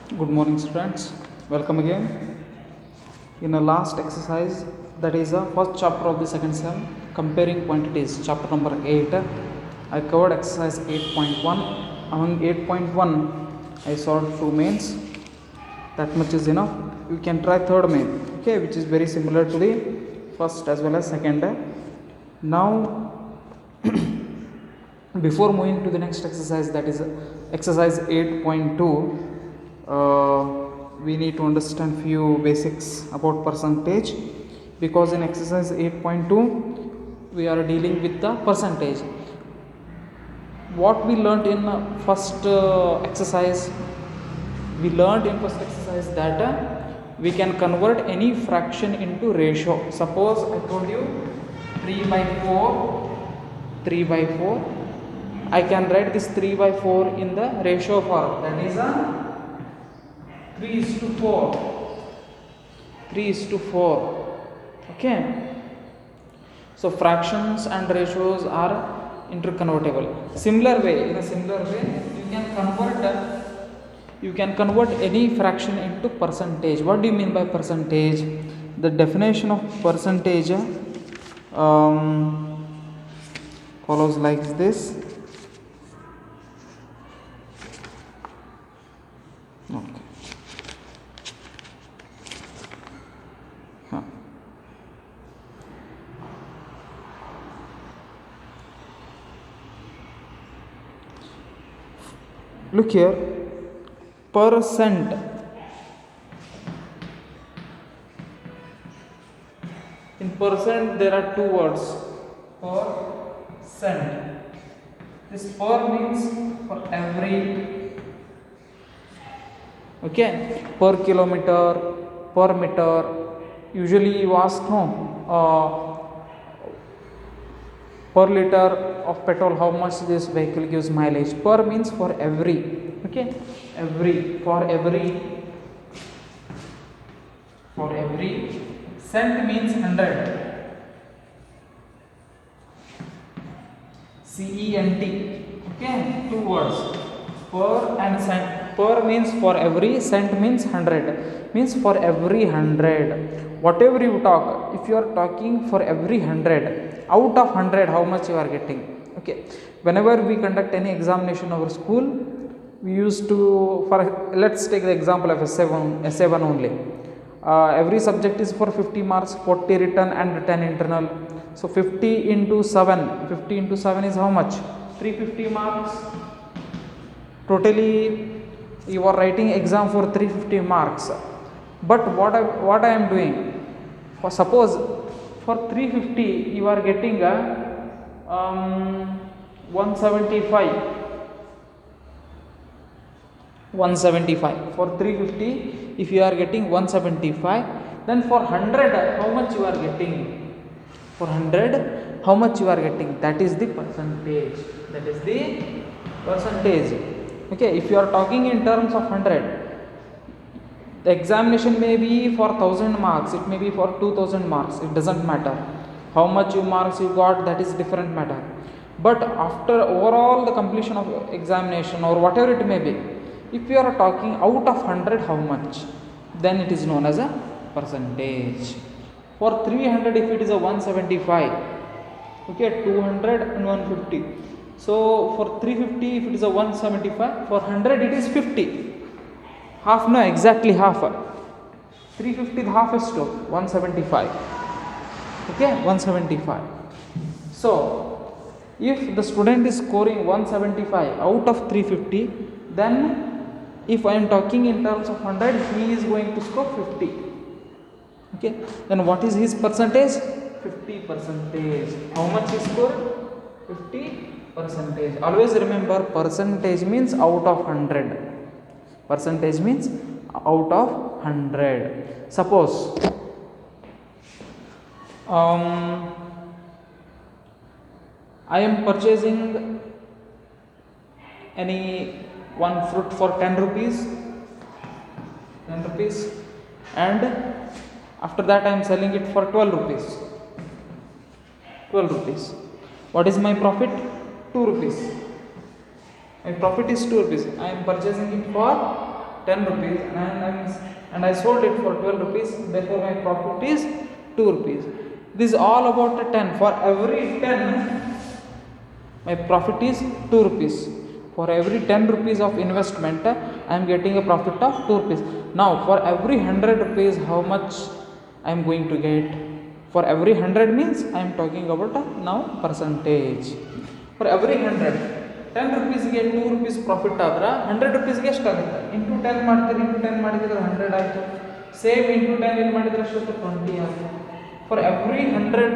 Good morning, students. Welcome again. In the last exercise, that is the first chapter of the second sem, comparing quantities, chapter number 8. I covered exercise 8.1. Among 8.1, I solved two mains. That much is enough. You can try third main, okay, which is very similar to the first as well as second. Now, before moving to the next exercise, that is exercise 8.2, we need to understand few basics about percentage, because in exercise 8.2 we are dealing with the percentage. What we learnt in first exercise, that we can convert any fraction into ratio. Suppose I told you 3/4, I can write this 3/4 in the ratio form, that is a 3:4. Okay, so fractions and ratios are interconvertible. In a similar way, you can convert any fraction into percentage. What do you mean by percentage? The definition of percentage follows like this. Okay. Look here, percent. In percent there are two words, percent. This per means for every, okay, per kilometer, per meter. Usually you ask per liter of petrol how much this vehicle gives mileage. Per means for every, okay, for every. Cent means 100, CENT, okay, two words, per and cent. Per means for every, cent means 100, means for every 100. Whatever you talk, if you are talking for every 100, out of 100 how much you are getting. Okay, whenever we conduct any examination in our school, we used to, for let's take the example of S7 only. Every subject is for 50 marks, 40 written and 10 internal. So 50 into 7 is how much? 350 marks. Totally you are writing exam for 350 marks. But what I am doing, for suppose for 350 you are getting a 175. For 350 if you are getting 175, then for 100 how much you are getting? For 100 how much you are getting? That is the percentage. Okay, if you are talking in terms of 100, the examination may be for 1000 marks, it may be for 2000 marks, it doesn't matter. How much marks you got, that is different matter. But after overall the completion of examination or whatever it may be, if you are talking out of 100 how much, then it is known as a percentage. For 300 if it is a 175, okay, 200 and 150. So for 350 if it is a 175, for 100 it is 50. Half, no, exactly half. 350 half is to 175. Okay, 175. So if the student is scoring 175 out of 350, then if I am talking in terms of 100, he is going to score 50. Okay, then what is his percentage? 50%. How much he scored? 50%. Always remember, percentage means out of 100. Percentage means out of 100. Suppose I am purchasing any one fruit for 10 rupees, and after that I am selling it for 12 rupees. What is my profit? 2 rupees. My profit is 2 rupees. I am purchasing it for 10 rupees and I sold it for 12 rupees, therefore my profit is 2 rupees. This is all about the 10. For every 10 my profit is 2 rupees. For every 10 rupees of investment I am getting a profit of 2 rupees. Now for every 100 rupees how much I am going to get? For every 100 means I am talking about now percentage. For every 100 10 rupees ಗೆ 2 rupees profit ಆದ್ರೆ 100 rupees ಗೆ ಎಷ್ಟಾಗುತ್ತೆ? Into 10 ಮಾಡ್ತೀರಿ, into 10 ಮಾಡಿದ್ರೆ 100 ಆಯಿತು. Same into 10 ಏನು ಮಾಡಿದ್ರೆ ಅಷ್ಟು 20 ಆಯಿತು. For every 100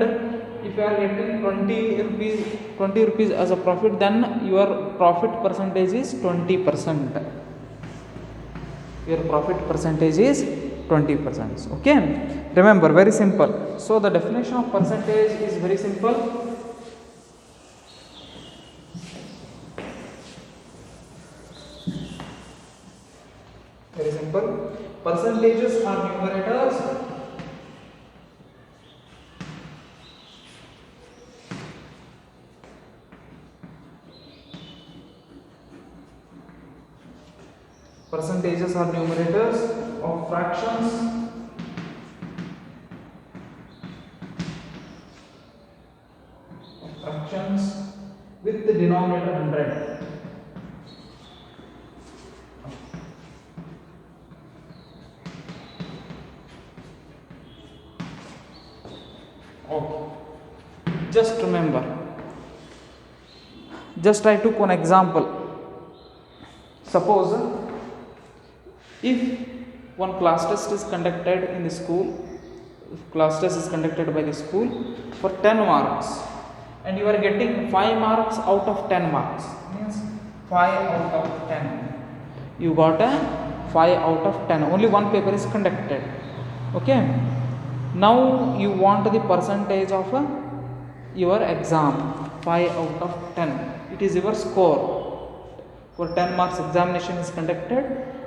if you are getting 20 rupees as a profit, then your profit percentage is 20%. Your profit percentage is 20%. Okay, remember, very simple. So the definition of percentage is very simple. Very simple. Percentages are numerators. Percentages are numerators of fractions. With the denominator 100. Okay. Just remember. Just I took one example. Suppose if one class test is conducted in the school, class test is conducted by the school for 10 marks and you are getting 5 marks out of 10 marks, means 5 out of 10. You got a 5 out of 10, only one paper is conducted. Okay, now you want the percentage of your exam. 5 out of 10, it is your score. For 10 marks examination is conducted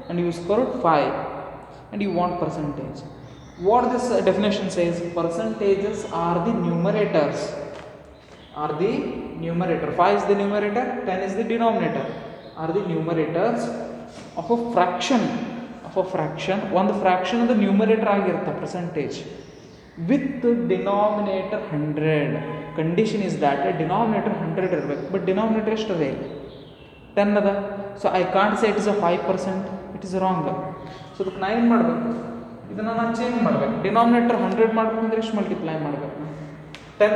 and you scored 5 and you want percentage. What this definition says, percentages are the numerators. Are the numerator. 5 is the numerator, 10 is the denominator. Are the numerators of a fraction. One fraction of the numerator ಆಗಿರುತ್ತೆ percentage. With denominator 100. Condition is that denominator 100 ಇರಬೇಕು, but denominator ಎಷ್ಟಿದೆ? 10 ಅದ. So I can't say it is a 5%. It is wrong. So ಅದಕ್ಕೆ ನಾನು ಏನು ಮಾಡಬೇಕು? ಇದನ್ನು ನಾನು ಚೇಂಜ್ ಮಾಡಬೇಕು. ಡಿನಾಮಿನೇಟರ್ 100 ಮಾಡ್ಬೇಕಂದ್ರೆ ಎಷ್ಟು ಮಲ್ಟಿಪ್ಲೈ ಮಾಡಬೇಕು? 10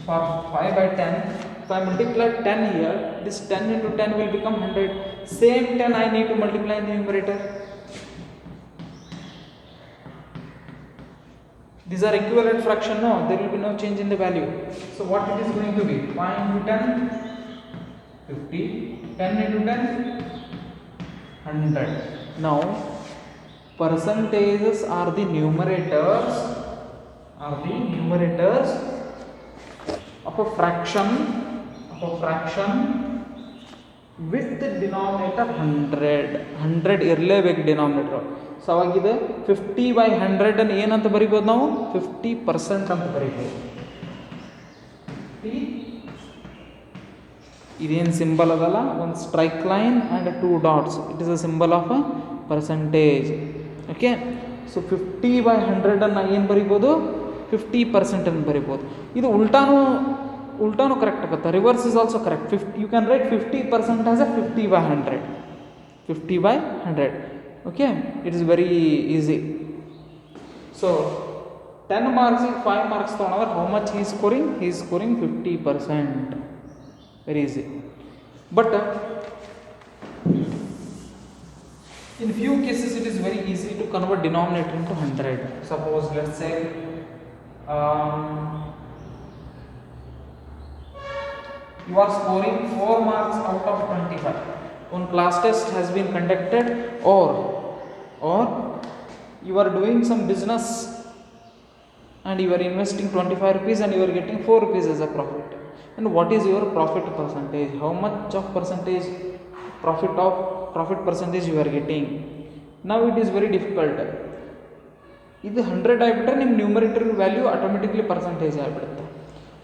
for 5 by 10. If I multiply 10 here, this 10 into 10 will become 100. Same 10 I need to multiply in the numerator. These are equivalent fraction, no? There will be no change in the value. So what it is going to be? 5 into 10, 50. 10 into 10, 100. Now, percentages are the numerators. Of a fraction with the denominator 100 ಇರಲೇಬೇಕು denominator. So ಅವಾಗಿದೆ 50 by 100 ಅನ್ನು ಏನಂತ ಬರಿಬೋದು ನಾವು? 50% ಅಂತ ಬರಿಬೋದು. ಇದೇನು symbol ಅದಲ್ಲ, ಒಂದು strike line and 2 dots, it is a symbol of a percentage. Okay, so 50 by 100 ಅನ್ನು ಏನು ಬರಿಬೋದು? 50% ಅಂತ ಬರಿಬೋದು. ಇದು ಉಲ್ಟಾನು ಕರೆಕ್ಟ್ ಆಗುತ್ತೆ. Reverse is also correct. You can write 50% as a 50 by 100. 50 by 100. Okay, it is very easy. So 10 marks is 5 marks ತೊಗೊಂಡ್ರೆ how much he is scoring? He is scoring 50%. Very easy. But in few cases it is very easy to convert denominator into 100. Suppose let's say you are scoring 4 marks out of 25. One class test has been conducted, or you are doing some business and you are investing 25 rupees and you are getting 4 rupees as a profit. And what is your profit percentage? How much of percentage profit percentage you are getting? Now it is very difficult. ಇದು 100 ಆಗಿಬಿಟ್ರೆ ನಿಮ್ಮ numerator value automatically percentage ಆಗಿಬಿಡುತ್ತೆ.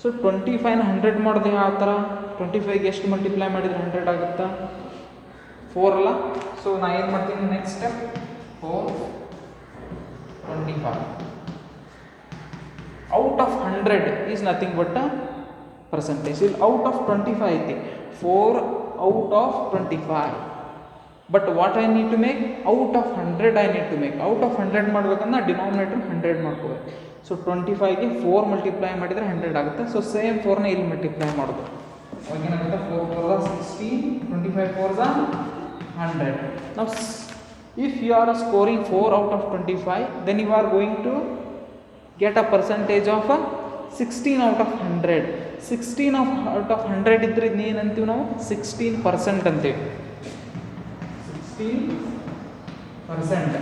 So 25ನ 100 ಮಾಡಿದೆ ಯಾವ ಥರ? 25ಗೆ ಎಷ್ಟು multiply ಮಾಡಿದರೆ 100 ಆಗುತ್ತಾ? 4 ಅಲ್ಲ. ಸೊ ನಾ ಏನು ಮಾಡ್ತೀನಿ next step 425 out of 100 is nothing but a percentage. ಇಲ್ಲಿ ಔಟ್ ಆಫ್ 25 ಐತಿ, 4 out of 25. But what I need to make out of 100 I need to make. Out of 100 ಮಾಡ್ಬೇಕಂದ್ರೆ ಡಿನಾಮಿನೇಟರ್ 100 ಮಾಡ್ಕೋಬೇಕು. ಸೊ 25ಗೆ 4 ಮಲ್ಟಿಪ್ಲೈ ಮಾಡಿದರೆ 100 ಆಗುತ್ತೆ. So same 4ನ ಇಲ್ಲಿ multiply ಮಾಡೋದು. ಅವಾಗ ಏನಾಗುತ್ತೆ 4 4 16, 25 4 100. Now if you are scoring 4 out of 25, then you are going to get a percentage of 16 out of 100. 16 out of 100 ಇದ್ರೆ ಏನಂತೀವಿ ನಾವು 16% ಅಂತೀವಿ. 16%.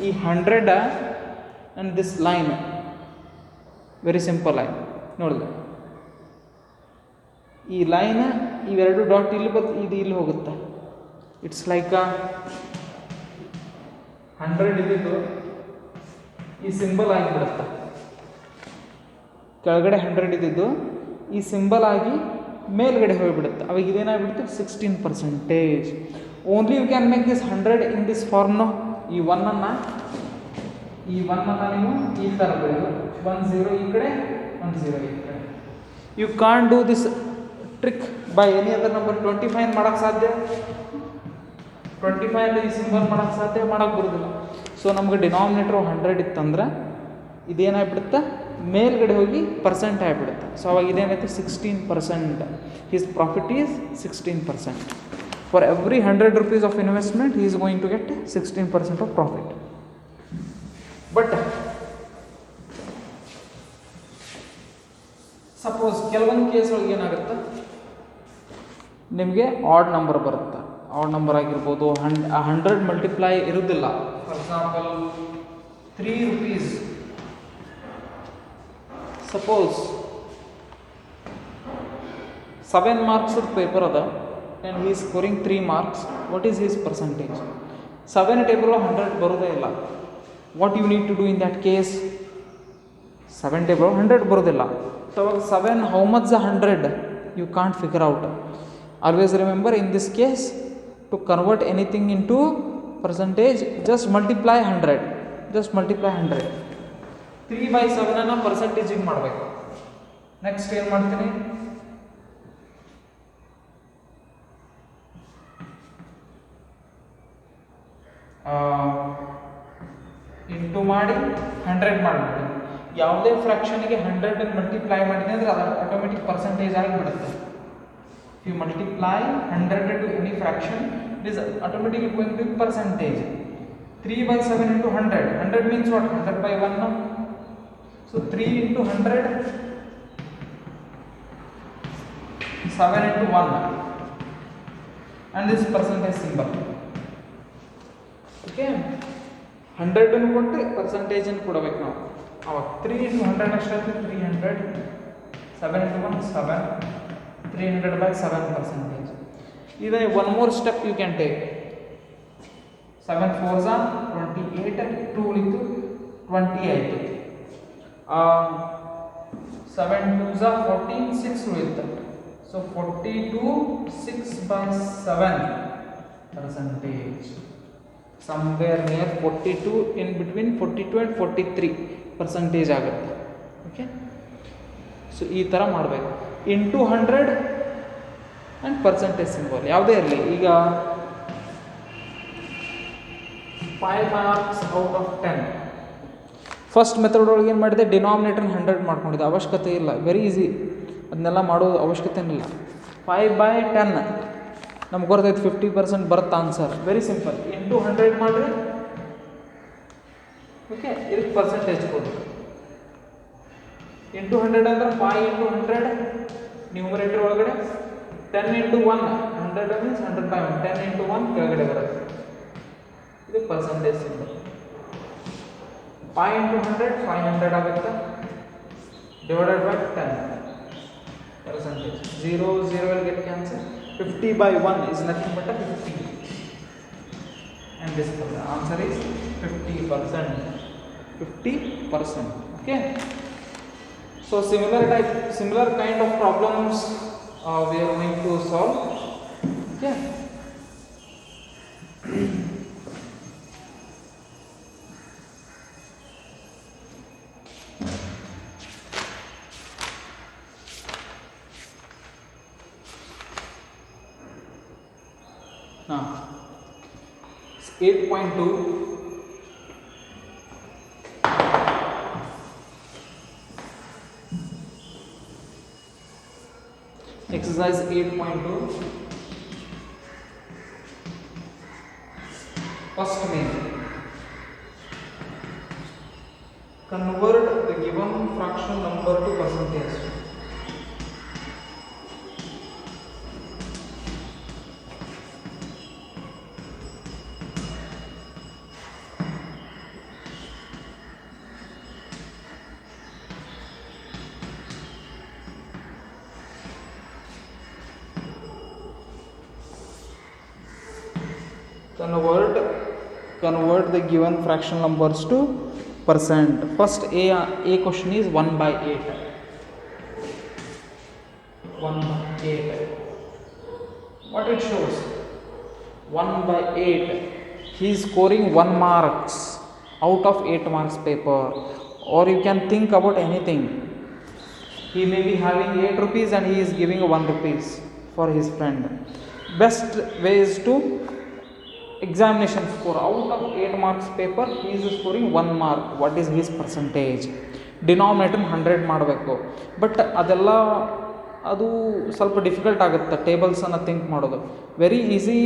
ಈ 100 and this line very simple line ನೋಡಿದ್ರೆ, ಈ ಲೈನ್ ಇವೆರಡು ಡಾಟ್ ಇಲ್ಲಿ ಇದು ಇಲ್ಲಿ ಹೋಗುತ್ತೆ. ಇಟ್ಸ್ ಲೈಕ್ 100 ಇದ್ದಿದ್ದು ಈ ಸಿಂಬಲ್ ಆಗಿಬಿಡುತ್ತೆ. ಕೆಳಗಡೆ 100 ಇದ್ದಿದ್ದು ಈ ಸಿಂಬಲ್ ಆಗಿ ಮೇಲ್ಗಡೆ ಹೋಗಿಬಿಡುತ್ತೆ. ಅವಾಗ ಇದೇನಾಗ್ಬಿಡುತ್ತೆ 16%. Only you can make this 100 in this form. ಈ ಒನ್ನನ್ನು ನೀವು ಈ ಥರ ಬರೆಯೋದು, 1 0 ಈ ಕಡೆ 1 0 ಈ ಕಡೆ. You can do this trick by any other number. 25 ಮಾಡೋಕ್ಕೆ ಸಾಧ್ಯ, 25 ಈ ಸಿಂಬಲ್ ಮಾಡೋಕ್ಕೆ ಸಾಧ್ಯ, ಮಾಡೋಕ್ಕೆ ಬರೋದಿಲ್ಲ. ಸೊ ನಮ್ಗೆ ಡಿನಾಮಿನೇಟರ್ 100 ಇತ್ತಂದ್ರೆ ಇದೇನಾಗ್ಬಿಡುತ್ತೆ ಮೇಲ್ಗಡೆ ಹೋಗಿ ಪರ್ಸೆಂಟ್ ಆಗಿಬಿಡುತ್ತೆ. ಸೊ ಅವಾಗ ಇದೇನೈತೆ 16%. His profit is 16%. For every 100 rupees of investment he is going to get 16% of profit. But suppose ಕೆಲವೊಂದು ಕೇಸ್ ಒಳಗೆ ಏನಾಗುತ್ತೆ, ನಿಮಗೆ ಆಡ್ ನಂಬರ್ ಬರುತ್ತೆ. ಆಡ್ ನಂಬರ್ ಆಗಿರ್ಬೋದು, 100 ಮಲ್ಟಿಪ್ಲೈ ಇರೋದಿಲ್ಲ. For example 3 rupees. Suppose 7 marks paper ಅದ and he is scoring 3 marks. What is his percentage? 7 table 100 ಬರೋದೇ ಇಲ್ಲ. What you need to do in that case? 7 table 100 ಬರೋದಿಲ್ಲ. ಸೊ ಅವಾಗ 7 how much 100 you can't figure out. Always remember in this case to convert anything into percentage just multiply 100. Just multiply 100. 3/7 ಪರ್ಸೆಂಟೇಜಿಗೆ ಮಾಡಬೇಕು. Next ಏನು ಮಾಡ್ತೀನಿ, into ಮಾಡಿ 100 ಮಾಡಿಬಿಡ್ತೀನಿ. ಯಾವುದೇ ಫ್ರ್ಯಾಕ್ಷನ್ಗೆ 100 multiply ಮಾಡಿದೆ ಅಂದರೆ ಅದು ಆಟೋಮೆಟಿಕ್ ಪರ್ಸೆಂಟೇಜ್ ಆಗಿಬಿಡುತ್ತೆ. If you multiply 100 to any fraction it is automatically going to percentage. 3/7 into 100. 100 means what? 100/1 now. So 3 into 100, 7 into 1, and this percentage symbol. Okay, 100 ಅನ್ನು ಕೊಟ್ಟು ಪರ್ಸೆಂಟೇಜ್ ಅನ್ನು ಕೊಡಬೇಕು ನಾವು. ಅವಾಗ 3 into 100 ಎಷ್ಟಾಗ್ತದೆ? 300. 7 into 1 7. 300/7%. Even one more step you can take. 7 4s are 28, 2 into 28. 7 2s are 14, 6 ಉಳಿಯುತ್ತೆ. So 42 6/7%. Somewhere near 42, in between 42 and 43% ಆಗುತ್ತೆ. Okay, so ಈ ಥರ ಮಾಡಬೇಕು. ಇಂಟು 100 ಆ್ಯಂಡ್ ಪರ್ಸೆಂಟೇಜ್ ಸಿಂಬಲ್ ಯಾವುದೇ ಇರಲಿ. ಈಗ 5 marks out of 10. First method ಒಳಗೆ ಏನು ಮಾಡಿದೆ, ಡಿನಾಮಿನೇಟರ್ನ 100 ಮಾಡ್ಕೊಂಡಿದ್ದೆ. ಅವಶ್ಯಕತೆ ಇಲ್ಲ, ವೆರಿ ಈಸಿ, ಅದನ್ನೆಲ್ಲ ಮಾಡೋದು ಅವಶ್ಯಕತೆ ಇಲ್ಲ. 5/10 ನಮ್ಗೆ ಗೊತ್ತೈತೆ 50% ಬರುತ್ತೆ ಆನ್ಸರ್. Very simple. ಇಂಟು 100 ಮಾಡಿರಿ. ಓಕೆ, ಇದಕ್ಕೆ ಪರ್ಸೆಂಟೇಜ್ ಕೊಡಿ. ಇಂಟು 100 ಅಂದ್ರೆ 5 into 100 ನ್ಯೂಮರೇಟರ್ ಒಳಗಡೆ, 10 into 1 100 ಮೀನ್ಸ್ 100/1. 10 into 1 ಕೆಳಗಡೆ ಬರುತ್ತೆ. ಇದು ಪರ್ಸೆಂಟೇಜ್ ಸಿಂಬಲ್. 5 into 100 500 ಆಗುತ್ತೆ, divided by 10 percentage. 0 0 will get cancelled. 50/1 is nothing but a 50, and this answer is 50%. 50%. Okay, so similar kind of problems we are going to solve. Okay, 8.2. Exercise 8.2. First main. Convert the given fraction number to percentage. Convert the given fraction numbers to percent. First A question is 1 by 8. 1 by 8. What it shows? 1 by 8. He is scoring 1 marks out of 8 marks paper. Or you can think about anything. He may be having 8 rupees and he is giving 1 rupees for his friend. Best way is to examination score. Out of 8 marks paper he is scoring 1 mark. What is his percentage? Denominator 100 ಮಾಡಬೇಕು. But ಅದೆಲ್ಲ ಅದು ಸ್ವಲ್ಪ difficult ಆಗುತ್ತೆ ಟೇಬಲ್ಸನ್ನು think ಮಾಡೋದು. Very easy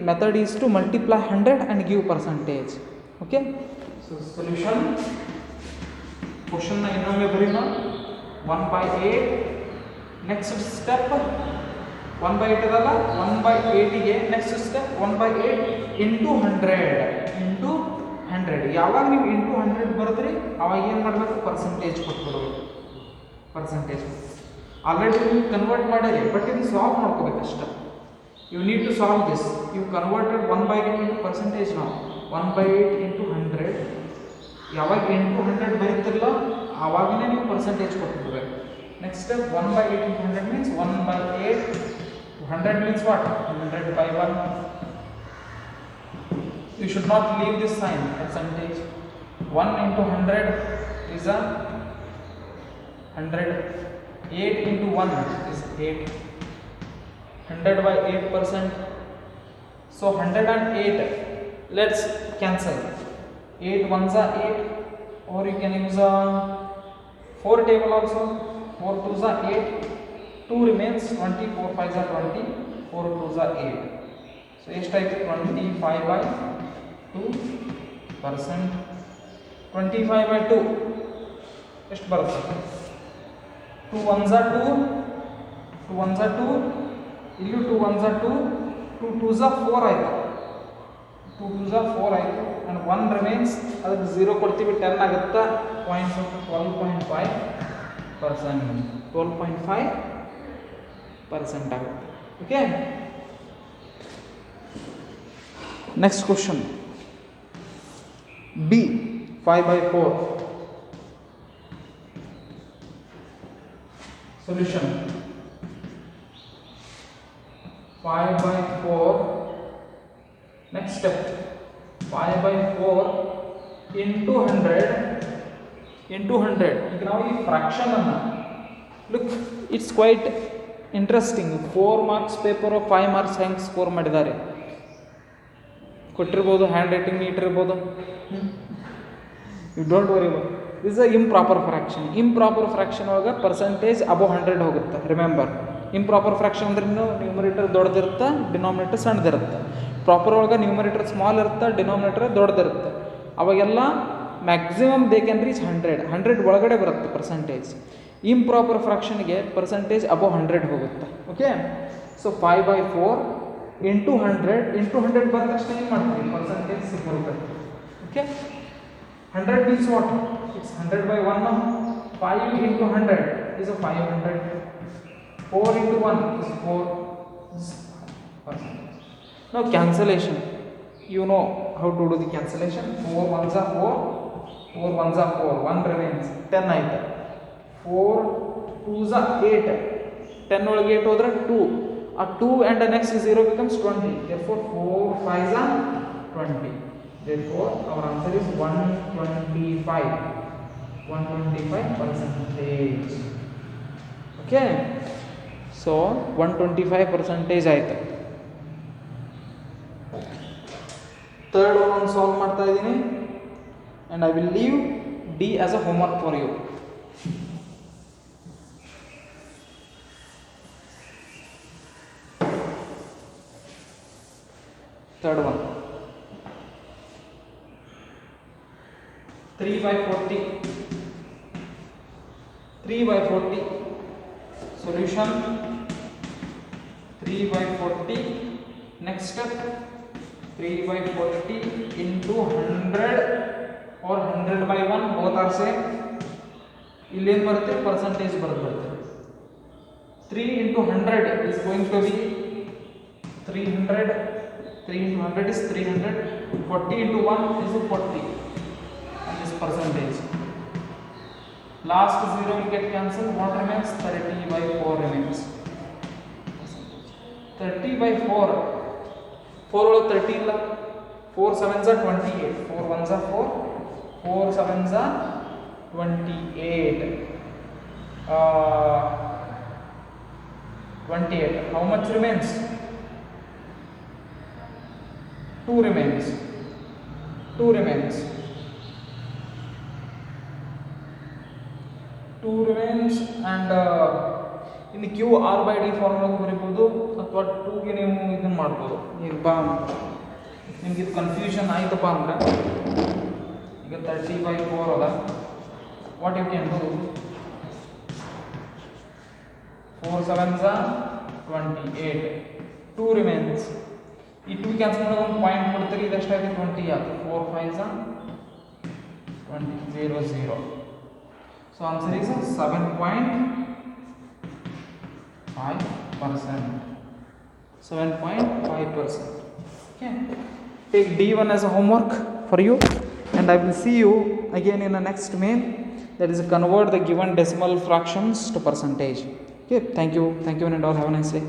method is to multiply 100 and give percentage. Okay, so solution ಕ್ವಶನ್ನ ಇನ್ನೊಮ್ಮೆ ಬರೀನ. 1 by 8. ನೆಕ್ಸ್ಟ್ ಸ್ಟೆಪ್ 1 by 8 ಇದಲ್ಲ, 1 by 8ಗೆ ನೆಕ್ಸ್ಟ್ ಸ್ಟೆಪ್ 1 by 8 ಇಂಟು 100. ಯಾವಾಗ ನೀವು ಇಂಟು 100 ಬರೆದ್ರಿ ಅವಾಗ ಏನು ಮಾಡಬೇಕು? ಪರ್ಸೆಂಟೇಜ್ ಕೊಟ್ಬಿಡಬೇಕು. ಪರ್ಸೆಂಟೇಜ್ ಆಲ್ರೆಡಿ ನೀವು ಕನ್ವರ್ಟ್ ಮಾಡಿರಿ, ಬಟ್ ಇದು ಸಾಲ್ವ್ ಮಾಡ್ಕೋಬೇಕಷ್ಟೆ. You need to solve this. You converted 1 by 8 into percentage. ನಾವು 1 by 8 ಇಂಟು 100 ಯಾವಾಗ ಇಂಟು 100 ಬರೀತಿರಲ್ಲ ಆವಾಗಲೇ ನೀವು ಪರ್ಸೆಂಟೇಜ್ ಕೊಟ್ಬಿಡ್ಬೇಕು. Next step 1 by 8 into 100 means 1 by 8. 100 means what? 100 by 1. You should not leave this sign, percentage. 1 into 100 is a 100. 8 into 1 is 8. 100 by 8%. So 108. Let's cancel. 8 ones are 8. Or you can use a 4 table also. 4 twos are 8. 2 remains 20. 4 5s are 20. 4 2s are 8. So ಎಷ್ಟಾಯಿತು? 25 by 2%. 25 by 2 ಎಷ್ಟು ಬರುತ್ತೆ? 2 1s are 2. 2 1s are 2. ಇಲ್ಲೂ 2 1s are 2. 2 2s are 4 ಆಯಿತು. 2 2s are 4 ಆಯಿತು. And 1 remains. ಅದಕ್ಕೆ 0 ಕೊಡ್ತೀವಿ, 10 ಆಗುತ್ತೆ. Points 12.5%. 12.5% ಆಗುತ್ತೆ. Okay, next question B. 5 by 4. Solution 5 by 4. Next step 5 by 4 into 100 into 100. ಈಗ ನಾವು ಈ ಫ್ರಾಕ್ಷನ್ ಅನ್ನು look, it's quite interesting. 4 marks paper 5 marks ಹೆಂಗೆ ಸ್ಕೋರ್ ಮಾಡಿದ್ದಾರೆ ಕೊಟ್ಟಿರ್ಬೋದು. ಹ್ಯಾಂಡ್ ರೈಟಿಂಗ್ ನೀಟ್ ಇರ್ಬೋದು. You don't worry about this. Improper fraction. Improper fraction ಒಳಗೆ percentage above 100 ಹೋಗುತ್ತೆ. ರಿಮೆಂಬರ್, ಇಂಪ್ರಾಪರ್ ಫ್ರಾಕ್ಷನ್ ಅಂದ್ರೆ ನ್ಯೂಮರೇಟರ್ ದೊಡ್ಡದಿರುತ್ತೆ, ಡಿನಾಮಿನೇಟರ್ ಸಣ್ಣದಿರುತ್ತೆ. ಪ್ರಾಪರ್ ಒಳಗೆ ನ್ಯೂಮರೇಟರ್ ಸ್ಮಾಲ್ ಇರುತ್ತೆ, ಡಿನಾಮಿನೇಟರ್ ದೊಡ್ಡದಿರುತ್ತೆ. ಅವಾಗೆಲ್ಲ ಮ್ಯಾಕ್ಸಿಮಮ್ ದೇ ಕ್ಯಾನ್ ರೀಚ್ 100. 100 ಒಳಗಡೆ ಬರುತ್ತೆ ಪರ್ಸೆಂಟೇಜ್. ಇಂಪ್ರಾಪರ್ ಫ್ರಾಕ್ಷನ್ಗೆ ಪರ್ಸೆಂಟೇಜ್ ಅಬೋ 100 ಹೋಗುತ್ತೆ. Okay, so 5 by 4 into 100. Into 100 ಬಂದ ತಕ್ಷಣ ಏನು ಮಾಡ್ತೀವಿ? ಪರ್ಸೆಂಟೇಜ್ ಸಿಗುತ್ತೆ. Okay, 100 means what? It's 100 by 1 now. 5 into 100 is a 500. 4 into 1 is 4%. Now cancellation. You know how to do the cancellation. 4 ones are 4. 4 ones are 4. 1 remains. 10 ಆಯ್ತು. 4 2s are 8. 10 ಒಳಗೆ 8 ಹೋದ್ರೆ 2. A 2 and the next 0 becomes 20. Therefore 4 5s are 20. Therefore our answer is 125. 125%. Okay, so 125% ಆಯಿತು. Third one solve ಮಾಡ್ತಾ ಇದ್ದೀನಿ and I will leave D as a homework for you. Third one, 3 by 40, 3 by 40, solution 3 by 40, next step 3 by 40 into 100 or 100 by 1, both are same. ಇಲ್ಲಿ ಏನು ಬರುತ್ತೆ, percentage ಬರುತ್ತೆ. 3 into 100 is going to be 300. 3 into 100 is 300. 40 into 1 is 40. And this percentage. Last 0 will get cancelled. What remains? 30 by 4 remains. 30 by 4. 4 or 30 illa. 4 7s are 28. 4 1s are 4. 4 7s are 28. 28. How much remains? 2 remains. 2 remains. 2 remains and in q r by d formula ಬರೀಬಹುದು ಅಥವಾ 2 ಗೆ ನೀವು ಇದನ್ನ ಮಾಡಬಹುದು. ಈಗ ಬಾ ನಿಮಗೆ ಇದು ಕನ್ಫ್ಯೂಷನ್ ಆಯ್ತಪ್ಪ ಅಂದ್ರೆ ಈಗ 30 by 4 ಅದ, what you can do, 4 7s are 28. 2 remains. ಈ 2 ಕ್ಯಾನ್ಸಲ್ ಮಾಡಿದ್ರೆ ಒಂದು ಪಾಯಿಂಟ್ ಕೊಡ್ತೀರಿ, ಇದೆಷ್ಟಾಗಿದೆ 20 ಆಯ್ತು. 4 5s are 20 0 0. So answer is 7.5%. 7.5%. Okay. Take D1 as a homework for you and I will see you again in the next main, that is convert the given decimal fractions to percentage. Okay, thank you and all, have a nice day.